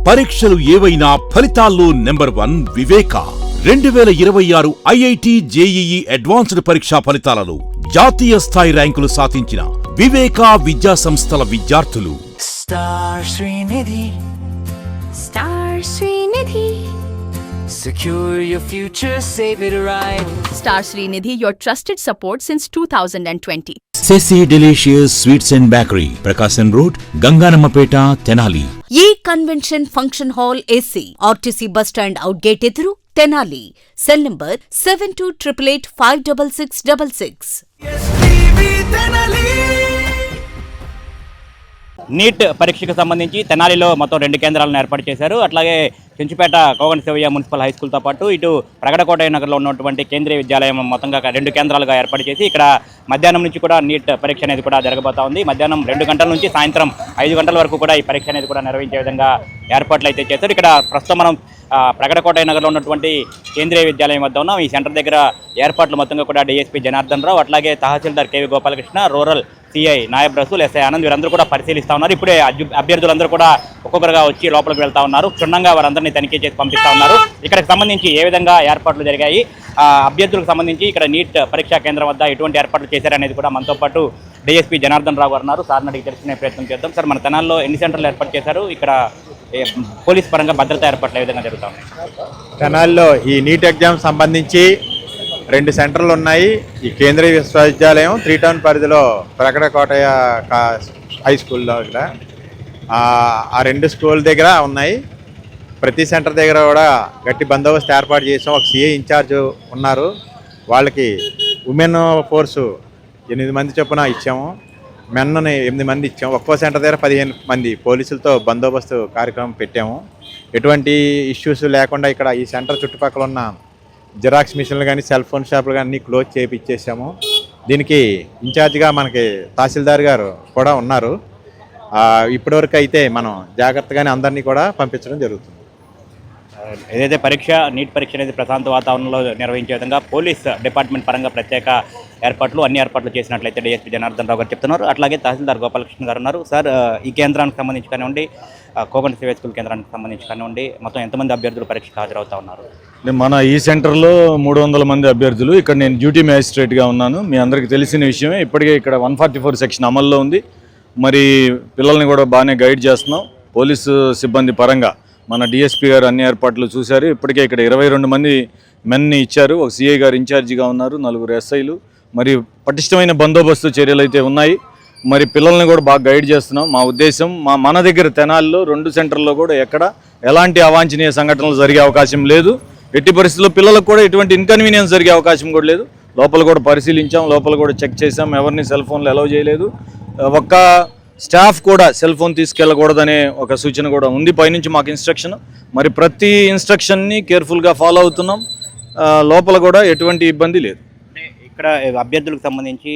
పరీక్షలు ఏవైనా ఫలితాల్లో నెంబర్ 1 వివేక. 2026 ఐఐటి జేఈఈ అడ్వాన్స్డ్ పరీక్షా ఫలితాలలో జాతీయ స్థాయి ర్యాంకులు సాధించిన వివేక విద్యా సంస్థల విద్యార్థులు. Star Srinidhi, star Srinidhi. secure your future, save it right. Star Srinidhi, your trusted support since 2020. Sesi delicious sweets and bakery, Prakasam road, Ganganammapeta, Tenali. ఈ convention function hall AC, RTC bus stand out gate ఎదురు, తెనాలి. Cell number 7288566666. నీట్ పరీక్షకు సంబంధించి తెనాలిలో మొత్తం 2 కేంద్రాలను ఏర్పాటు చేశారు. అట్లాగే Chenchupeta Kogan Shivayya municipal high స్కూల్తో పాటు ఇటు ప్రగడకోట నగర్లో ఉన్నటువంటి కేంద్రీయ విద్యాలయం మొత్తంగా 2 కేంద్రాలుగా ఏర్పాటు చేసి ఇక్కడ మధ్యాహ్నం నుంచి కూడా నీట్ పరీక్ష అనేది కూడా జరగబోతా ఉంది. మధ్యాహ్నం 2 గంటల నుంచి సాయంత్రం 5 గంటల వరకు కూడా ఈ పరీక్ష అనేది కూడా నిర్వహించే విధంగా ఏర్పాట్లు అయితే చేశారు. ఇక్కడ ప్రస్తుతం మనం ప్రగడకోట నగర్లో ఉన్నటువంటి కేంద్రీయ విద్యాలయం వద్ద ఉన్నాం. ఈ సెంటర్ దగ్గర ఏర్పాట్లు మొత్తంగా కూడా డిఎస్పీ జనార్దన్ రావు, అట్లాగే తహసీల్దార్ KV Gopalakrishna, rural CI Nayab Rasool, SI Anand వీరందరూ కూడా పరిశీలిస్తూ ఉన్నారు. ఇప్పుడే అభ్యర్థులందరూ కూడా ఒక్కొక్కరుగా వచ్చి లోపలికి వెళ్తా ఉన్నారు. క్షుణ్ణంగా వారందరినీ తనిఖీ చేసి పంపిస్తూ ఉన్నారు. ఇక్కడికి సంబంధించి ఏ విధంగా ఏర్పాట్లు జరిగాయి, అభ్యర్థులకు సంబంధించి ఇక్కడ నీట్ పరీక్షా కేంద్రం వద్ద ఎటువంటి ఏర్పాట్లు చేశారనేది కూడా మనతో పాటు డిఎస్పీ జనార్దన్ రావు గారు ఉన్నారు. సార్ని అడిగి తెలుసుకునే ప్రయత్నం చేద్దాం. సార్, మన తెనాల్లో ఎన్ని సెంటర్లు ఏర్పాటు చేశారు? ఇక్కడ పోలీస్ పరంగా భద్రతా ఏర్పాట్లు ఏ విధంగా జరుగుతా ఉన్నాయి? తెనాల్లో ఈ నీట్ ఎగ్జామ్ సంబంధించి 2 సెంటర్లు ఉన్నాయి. ఈ కేంద్రీయ విశ్వవిద్యాలయం 3 టౌన్ పరిధిలో ప్రగడకోటయ్య హై స్కూల్లో ఇక్కడ ఆ 2 స్కూల్ దగ్గర ఉన్నాయి. ప్రతి సెంటర్ దగ్గర కూడా గట్టి బందోబస్తు ఏర్పాటు చేసాం. ఒక సిఐ ఇన్ఛార్జ్ ఉన్నారు. వాళ్ళకి ఉమెన్ ఫోర్సు 8 మంది చొప్పున ఇచ్చాము. మెన్ని 8 మంది ఇచ్చాము. ఒక్కో సెంటర్ దగ్గర 15 మంది పోలీసులతో బందోబస్తు కార్యక్రమం పెట్టాము. ఎటువంటి ఇష్యూస్ లేకుండా ఇక్కడ ఈ సెంటర్ చుట్టుపక్కల ఉన్న జిరాక్స్ మిషన్లు కానీ సెల్ ఫోన్ షాపులు కానీ అన్నీ క్లోజ్ చేయించేసాము. దీనికి ఇన్ఛార్జ్గా మనకి తహసీల్దార్ గారు కూడా ఉన్నారు. ఇప్పటివరకు అయితే మనం జాగ్రత్తగానే అందరినీ కూడా పంపించడం జరుగుతుంది. ఏదైతే నీట్ పరీక్ష అనేది ప్రశాంత వాతావరణంలో నిర్వహించే విధంగా పోలీస్ డిపార్ట్మెంట్ పరంగా ప్రత్యేక అన్ని ఏర్పాట్లు చేసినట్లయితే డిఎస్పీ జనార్దన్ రావు గారు చెప్తున్నారు. అట్లాగే తహసీల్దార్ గోపాలకృష్ణ గారు ఉన్నారు. సార్, ఈ కేంద్రానికి సంబంధించి కానివ్వండి, కోగన్ సివిల్ స్కూల్ కేంద్రానికి సంబంధించి కానివ్వండి, మొత్తం ఎంతమంది అభ్యర్థులు పరీక్షకు హాజరవుతా ఉన్నారు? మన ఈ సెంటర్లో 300 మంది అభ్యర్థులు. ఇక్కడ నేను డ్యూటీ మ్యాజిస్ట్రేట్గా ఉన్నాను. మీ అందరికీ తెలిసిన విషయమే. ఇప్పటికే ఇక్కడ 144 సెక్షన్ అమల్లో ఉంది. మరి పిల్లల్ని కూడా బాగానే గైడ్ చేస్తున్నాం. పోలీసు సిబ్బంది పరంగా మన డిఎస్పీ గారు అన్ని ఏర్పాట్లు చూశారు. ఇప్పటికే ఇక్కడ 22 మంది మెన్ని ఇచ్చారు. ఒక సిఐ గారు ఇన్ఛార్జిగా ఉన్నారు, 4 ఎస్ఐలు. మరి పటిష్టమైన బందోబస్తు చర్యలు అయితే ఉన్నాయి. మరి పిల్లల్ని కూడా బాగా గైడ్ చేస్తున్నాం. మా ఉద్దేశం మన దగ్గర తెనాలిలో 2 సెంటర్లో కూడా ఎక్కడ ఎలాంటి అవాంఛనీయ సంఘటనలు జరిగే అవకాశం లేదు. ఎట్టి పరిస్థితుల్లో పిల్లలకు కూడా ఎటువంటి ఇన్కన్వీనియన్స్ జరిగే అవకాశం కూడా లేదు. లోపల కూడా పరిశీలించాం, లోపల కూడా చెక్ చేసాం. ఎవరిని సెల్ ఫోన్లు అలౌ చేయలేదు. ఒక్క స్టాఫ్ కూడా సెల్ ఫోన్ తీసుకెళ్ళకూడదనే ఒక సూచన కూడా ఉంది పైనుంచి మాకు ఇన్స్ట్రక్షన్. మరి ప్రతి ఇన్స్ట్రక్షన్ని కేర్ఫుల్గా ఫాలో అవుతున్నాం. లోపల కూడా ఎటువంటి ఇబ్బంది లేదు. ఇక్కడ అభ్యర్థులకు సంబంధించి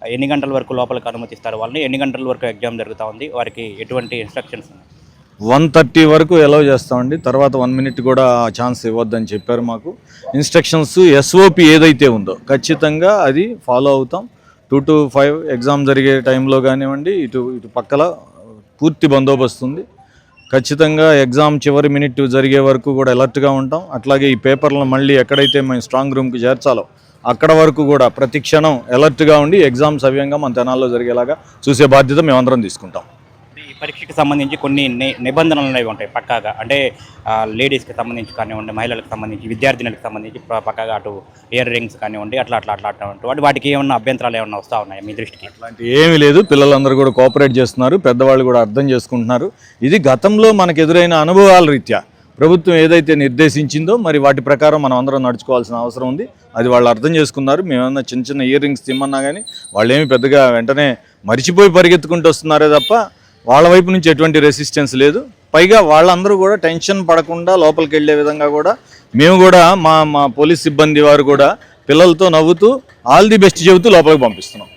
ఎన్ని గంటల వరకు లోపలికి అనుమతిస్తారు? వాళ్ళని ఎన్ని గంటల వరకు ఎగ్జామ్ జరుగుతూ ఉంది? వారికి ఎటువంటి ఇన్స్ట్రక్షన్స్? 1:30 వరకు అలౌ చేస్తామండి. తర్వాత 1 మినిట్ కూడా ఛాన్స్ ఇవ్వద్దని చెప్పారు మాకు. ఇన్స్ట్రక్షన్స్ ఎస్ఓపి ఏదైతే ఉందో ఖచ్చితంగా అది ఫాలో అవుతాం. 2 to 5 ఎగ్జామ్ జరిగే టైంలో కానివ్వండి, ఇటు పక్కల పూర్తి బందోబస్తు ఉంది. ఖచ్చితంగా ఎగ్జామ్ చివరి మినిట్ జరిగే వరకు కూడా అలర్ట్గా ఉంటాం. అట్లాగే ఈ పేపర్లను మళ్ళీ ఎక్కడైతే మేము స్ట్రాంగ్ రూమ్కి చేర్చాలో అక్కడ వరకు కూడా ప్రతి క్షణం అలర్ట్గా ఉండి ఎగ్జామ్ సవ్యంగా మన తెనాల్లో జరిగేలాగా చూసే బాధ్యత మేమందరం తీసుకుంటాం. ఈ పరీక్షకి సంబంధించి కొన్ని నిబంధనలు అనేవి ఉంటాయి పక్కాగా. అంటే లేడీస్కి సంబంధించి కానివ్వండి, మహిళలకు సంబంధించి, విద్యార్థినులకు సంబంధించి పక్కాగా అటు ఇయర్ రింగ్స్ కానివ్వండి, అట్లా వాటికి ఏమన్నా అభ్యంతరాలు ఏమన్నా వస్తూ ఉన్నాయి మీ దృష్టికి? అట్లాంటి ఏమీ లేదు. పిల్లలందరూ కూడా కోఆపరేట్ చేస్తున్నారు. పెద్దవాళ్ళు కూడా అర్థం చేసుకుంటున్నారు. ఇది గతంలో మనకు ఎదురైన అనుభవాల రీత్యా ప్రభుత్వం ఏదైతే నిర్దేశించిందో మరి వాటి ప్రకారం మనం అందరం నడుచుకోవాల్సిన అవసరం ఉంది. అది వాళ్ళు అర్థం చేసుకున్నారు. మేమన్నా చిన్న ఇయర్ రింగ్స్ తిమ్మన్నా కానీ వాళ్ళు ఏమి పెద్దగా వెంటనే మరిచిపోయి పరిగెత్తుకుంటూ వస్తున్నారే తప్ప వాళ్ళ వైపు నుంచి ఎటువంటి రెసిస్టెన్స్ లేదు. పైగా వాళ్ళందరూ కూడా టెన్షన్ పడకుండా లోపలికి వెళ్ళే విధంగా కూడా మేము కూడా మా పోలీస్ సిబ్బంది వారు కూడా పిల్లలతో నవ్వుతూ ఆల్ ది బెస్ట్ చెబుతూ లోపలికి పంపిస్తున్నాం.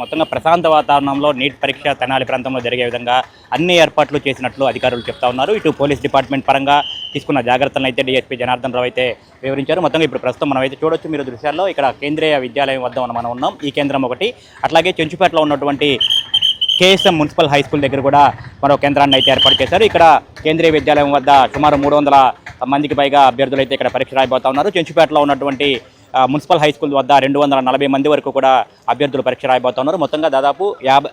మొత్తంగా ప్రశాంత వాతావరణంలో నీట్ పరీక్ష తెనాలి ప్రాంతంలో జరిగే విధంగా అన్ని ఏర్పాట్లు చేసినట్లు అధికారులు చెప్తా ఉన్నారు. ఇటు పోలీస్ డిపార్ట్మెంట్ పరంగా తీసుకున్న జాగ్రత్తలను అయితే డిఎస్పీ జనార్దన్ రావు అయితే వివరించారు. మొత్తంగా ఇప్పుడు ప్రస్తుతం మనం అయితే చూడొచ్చు మీరు దృశ్యాల్లో ఇక్కడ కేంద్రీయ విద్యాలయం వద్ద మనం ఉన్నాం. ఈ కేంద్రం ఒకటి, అట్లాగే చెంచుపేటలో ఉన్నటువంటి కేఎస్ఎం మున్సిపల్ హై స్కూల్ దగ్గర కూడా మరో కేంద్రాన్ని అయితే ఏర్పాటు చేశారు. ఇక్కడ కేంద్రీయ విద్యాలయం వద్ద సుమారు 300 మందికి పైగా అభ్యర్థులు అయితే ఇక్కడ పరీక్ష రాయబోతా ఉన్నారు. చెంచుపేటలో ఉన్నటువంటి మున్సిపల్ హై స్కూల్ వద్ద 240 మంది వరకు కూడా అభ్యర్థులు పరీక్ష రాయబోతున్నారు. మొత్తంగా దాదాపు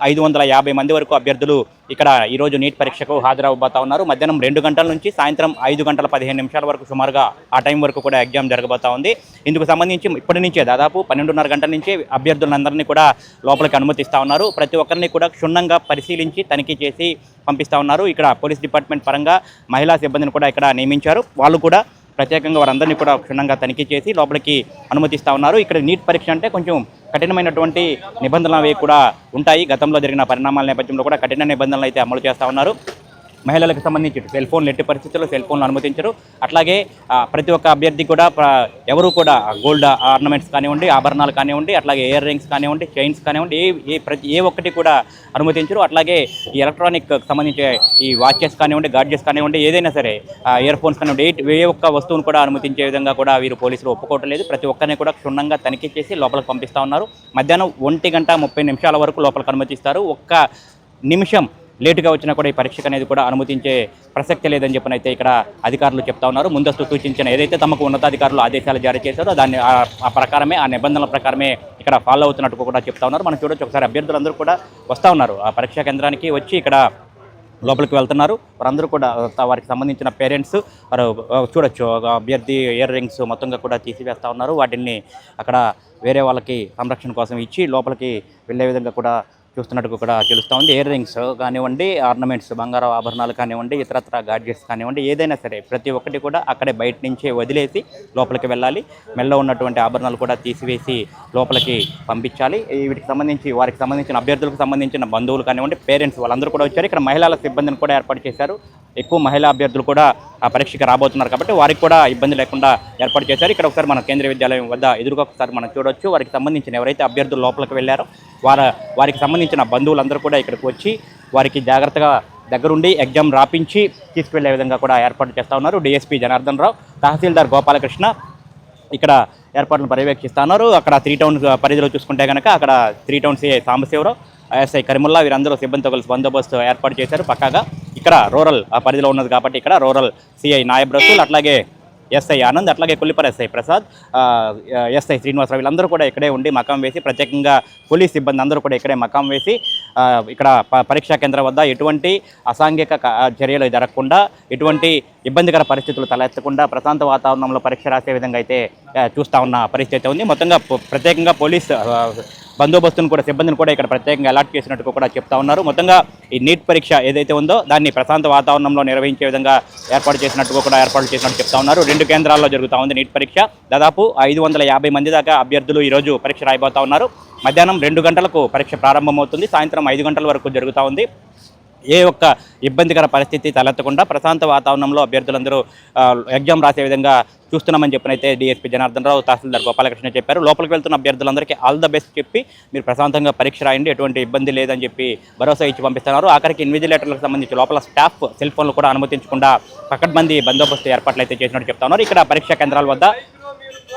550 మంది వరకు అభ్యర్థులు ఇక్కడ ఈరోజు నీట్ పరీక్షకు హాజరవబోతా ఉన్నారు. మధ్యాహ్నం 2 గంటల నుంచి సాయంత్రం 5 గంటల 15 నిమిషాల వరకు సుమారుగా ఆ టైం వరకు కూడా ఎగ్జామ్ జరగబోతా ఉంది. ఇందుకు సంబంధించి ఇప్పటి నుంచే దాదాపు 12:30 గంటల నుంచే అభ్యర్థులందరినీ కూడా లోపలికి అనుమతిస్తూ ఉన్నారు. ప్రతి ఒక్కరిని కూడా క్షుణ్ణంగా పరిశీలించి తనిఖీ చేసి పంపిస్తూ ఉన్నారు. ఇక్కడ పోలీస్ డిపార్ట్మెంట్ పరంగా మహిళా సిబ్బందిని కూడా ఇక్కడ నియమించారు. వాళ్ళు కూడా ప్రత్యేకంగా వారందరినీ కూడా క్షుణ్ణంగా తనిఖీ చేసి లోపలికి అనుమతిస్తూ ఉన్నారు. ఇక్కడ నీట్ పరీక్ష అంటే కొంచెం కఠినమైనటువంటి నిబంధనలు అవి కూడా ఉంటాయి. గతంలో జరిగిన పరిణామాల నేపథ్యంలో కూడా కఠిన నిబంధనలు అయితే అమలు చేస్తూ ఉన్నారు. మహిళలకు సంబంధించి సెల్ ఫోన్లు ఎట్టి పరిస్థితుల్లో సెల్ ఫోన్లు అనుమతించరు. అట్లాగే ప్రతి ఒక్క అభ్యర్థి కూడా ఎవరు కూడా గోల్డ్ ఆర్నమెంట్స్ కానివ్వండి, ఆభరణాలు కానివ్వండి, అట్లాగే ఇయర్ రింగ్స్ కానివ్వండి, చైన్స్ కానివ్వండి, ఏ ఒక్కటి కూడా అనుమతించరు. అట్లాగే ఈ ఎలక్ట్రానిక్ సంబంధించి ఈ వాచెస్ కానివ్వండి, గాడ్జెట్స్ కానివ్వండి, ఏదైనా సరే ఇయర్ ఫోన్స్ కానివ్వండి, ఏ ఒక్క వస్తువును కూడా అనుమతించే విధంగా కూడా వీరు పోలీసులు ఒప్పుకోవటం లేదు. ప్రతి ఒక్కరిని కూడా క్షుణ్ణంగా తనిఖీ చేసి లోపలికి పంపిస్తూ ఉన్నారు. మధ్యాహ్నం 1:30 వరకు లోపలికి అనుమతిస్తారు. ఒక్క నిమిషం లేటుగా వచ్చినా కూడా ఈ పరీక్షకు అనేది కూడా అనుమతించే ప్రసక్తి లేదని చెప్పనైతే ఇక్కడ అధికారులు చెప్తా ఉన్నారు. ముందస్తు సూచించిన ఏదైతే తమకు ఉన్నతాధికారులు ఆదేశాలు జారీ చేశారో దాన్ని ఆ ప్రకారమే, ఆ నిబంధనల ప్రకారమే ఇక్కడ ఫాలో అవుతున్నట్టు కూడా చెప్తా ఉన్నారు. మనం చూడొచ్చు, ఒకసారి అభ్యర్థులందరూ కూడా వస్తూ ఉన్నారు ఆ పరీక్షా కేంద్రానికి వచ్చి ఇక్కడ లోపలికి వెళ్తున్నారు. వారందరూ కూడా వారికి సంబంధించిన పేరెంట్స్ వారు చూడొచ్చు, అభ్యర్థి ఇయర్ రింగ్స్ మొత్తంగా కూడా తీసివేస్తూ ఉన్నారు. వాటిని అక్కడ వేరే వాళ్ళకి సంరక్షణ కోసం ఇచ్చి లోపలికి వెళ్ళే విధంగా కూడా చూస్తున్నట్టు కూడా తెలుస్తూ ఉంది. ఇయర్ రింగ్స్ కానివ్వండి, ఆర్నమెంట్స్, బంగారు ఆభరణాలు కానివ్వండి, ఇతరత్ర గాడ్జెట్స్ కానివ్వండి, ఏదైనా సరే ప్రతి ఒక్కటి కూడా అక్కడే బయట నుంచే వదిలేసి లోపలికి వెళ్ళాలి. మెల్ల ఉన్నటువంటి ఆభరణాలు కూడా తీసివేసి లోపలికి పంపించాలి. వీటికి సంబంధించి వారికి సంబంధించిన అభ్యర్థులకు సంబంధించిన బంధువులు కానివ్వండి, పేరెంట్స్ వాళ్ళందరూ కూడా వచ్చారు. ఇక్కడ మహిళల సిబ్బందిని కూడా ఏర్పాటు చేశారు. ఎక్కువ మహిళా అభ్యర్థులు కూడా ఆ పరీక్షకి రాబోతున్నారు కాబట్టి వారికి కూడా ఇబ్బంది లేకుండా ఏర్పాటు చేశారు. ఇక్కడ ఒకసారి మన కేంద్రీయ విద్యాలయం వద్ద ఎదురుగా ఒకసారి మనం చూడొచ్చు. వారికి సంబంధించిన ఎవరైతే అభ్యర్థులు లోపలికి వెళ్ళారో వారికి సంబంధించిన బంధువులందరూ కూడా ఇక్కడికి వచ్చి వారికి జాగ్రత్తగా దగ్గరుండి ఎగ్జామ్ రాపించి తీసుకువెళ్లే విధంగా కూడా ఏర్పాటు చేస్తూ ఉన్నారు. డిఎస్పీ జనార్దన్ రావు, తహసీల్దార్ గోపాలకృష్ణ ఇక్కడ ఏర్పాట్లను పర్యవేక్షిస్తూ ఉన్నారు. అక్కడ 3 టౌన్ పరిధిలో చూసుకుంటే కనుక అక్కడ 3 town CI Sambasivarao, SI Karimulla వీరందరూ సిబ్బందితో కలిసి బందోబస్తు ఏర్పాటు చేశారు. పక్కాగా ఇక్కడ రూరల్ పరిధిలో ఉన్నది కాబట్టి ఇక్కడ రూరల్ సిఐ నాయబ్ రసూల్, అట్లాగే ఎస్ఐ ఆనంద్, అట్లాగే కొల్లిపర ఎస్ఐ ప్రసాద్, ఎస్ఐ శ్రీనివాసరావు వీళ్ళందరూ కూడా ఇక్కడే ఉండి మకాం వేసి ప్రత్యేకంగా పోలీస్ సిబ్బంది అందరూ కూడా ఇక్కడే మకాం వేసి ఇక్కడ పరీక్షా కేంద్రం వద్ద ఎటువంటి అసాంఘిక చర్యలు జరగకుండా, ఎటువంటి ఇబ్బందికర పరిస్థితులు తలెత్తకుండా ప్రశాంత వాతావరణంలో పరీక్ష రాసే విధంగా అయితే చూస్తూ ఉన్న పరిస్థితి ఉంది. మొత్తంగా ప్రత్యేకంగా పోలీస్ బందోబస్తును కూడా సిబ్బందిని కూడా ఇక్కడ ప్రత్యేకంగా అలర్ట్ చేసినట్టు కూడా చెప్తా ఉన్నారు. మొత్తంగా ఈ నీట్ పరీక్ష ఏదైతే ఉందో దాన్ని ప్రశాంత వాతావరణంలో నిర్వహించే విధంగా ఏర్పాటు చేసినట్టు చెప్తా ఉన్నారు. 2 కేంద్రాల్లో జరుగుతూ ఉంది నీట్ పరీక్ష. దాదాపు 550 మంది దాకా అభ్యర్థులు ఈరోజు పరీక్ష రాయబోతా ఉన్నారు. మధ్యాహ్నం 2 గంటలకు పరీక్ష ప్రారంభమవుతుంది. సాయంత్రం 5 గంటల వరకు జరుగుతూ ఉంది. ఏ ఒక్క ఇబ్బందికర పరిస్థితి తలెత్తకుండా ప్రశాంత వాతావరణంలో అభ్యర్థులందరూ ఎగ్జామ్ రాసే విధంగా చూస్తున్నామని చెప్పినైతే డిఎస్పీ జనార్దన్ రావు, తహసీల్దార్ గోపాలకృష్ణ చెప్పారు. లోపలికి వెళ్తున్న అభ్యర్థులందరికీ ఆల్ ద బెస్ట్ చెప్పి మీరు ప్రశాంతంగా పరీక్ష రాయండి, ఎటువంటి ఇబ్బంది లేదని చెప్పి భరోసా ఇచ్చి పంపిస్తున్నారు. ఆఖరికి ఇన్విజిలేటర్లకు సంబంధించి లోపల స్టాఫ్ సెల్ ఫోన్లు కూడా అనుమతించకుండా పకడ్బందీ బందోబస్తు ఏర్పాట్లు అయితే చేసినట్టు చెప్తా ఉన్నారు. ఇక్కడ పరీక్షా కేంద్రాల వద్ద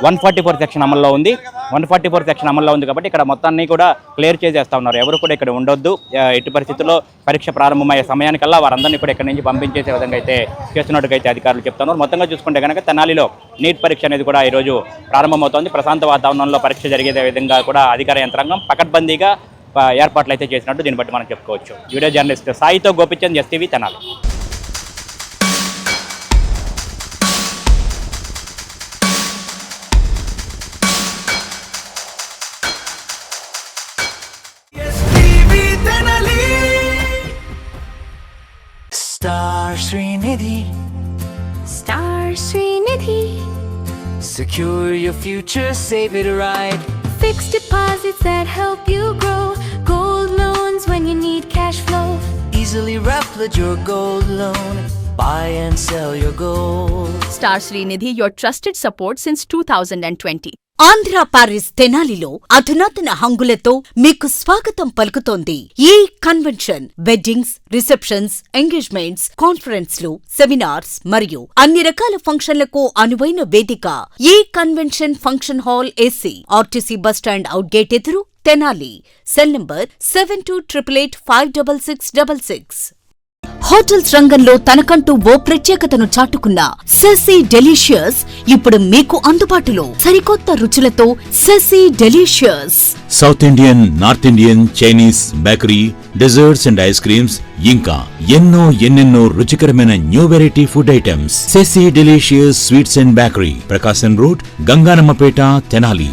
144 సెక్షన్ అమల్లో ఉంది. 144 సెక్షన్ అమల్లో ఉంది కాబట్టి ఇక్కడ మొత్తాన్ని కూడా క్లియర్ చేసేస్తా ఉన్నారు. ఎవరు కూడా ఇక్కడ ఉండొద్దు. ఎట్టి పరిస్థితుల్లో పరీక్ష ప్రారంభమయ్యే సమయానికల్లా వారందరినీ కూడా ఇక్కడ నుంచి పంపించేసే విధంగా అయితే చేస్తున్నట్టుగా అయితే అధికారులు చెప్తున్నారు. మొత్తంగా చూసుకుంటే కనుక తెనాలిలో నీట్ పరీక్ష అనేది కూడా ఈరోజు ప్రారంభమవుతోంది. ప్రశాంత వాతావరణంలో పరీక్ష జరిగే విధంగా కూడా అధికార యంత్రాంగం పకడ్బందీగా ఏర్పాట్లు అయితే చేసినట్టు దీన్ని బట్టి మనం చెప్పుకోవచ్చు. వీడియో జర్నలిస్ట్ సాయితో Gopichand, STV, Tenali. Star Srinidhi. Star Srinidhi. Secure your future, save it right. Fixed deposits that help you grow. Gold loans when you need cash flow. Easily replicate your gold loan. Buy and sell your gold. Star Srinidhi, your trusted support since 2020. Andhra Paris తెనాలిలో అధునాతన హంగులతో మీకు స్వాగతం పలుకుతోంది. ఈ convention weddings, receptions, engagements, కాన్ఫరెన్స్లు, seminars మరియు అన్ని రకాల ఫంక్షన్లకు అనువైన వేదిక. ఈ convention function hall AC, RTC bus stand out gate ఎదురు, తెనాలి. Cell number 7288856666. హోటల్స్ రంగంలో తనకంటూ ఓ ప్రత్యేకతను చాటుకున్న సెసీ డెలీషియస్ ఇప్పుడు మీకు అందుబాటులో సరికొత్త రుచులతో Sesi delicious. South Indian, north Indian, Chinese, bakery, desserts and ice creams ఇంకా ఎన్నెన్నో రుచికరమైన new variety food items. Sesi delicious sweets and bakery, Prakasam road, Ganganammapeta, Tenali.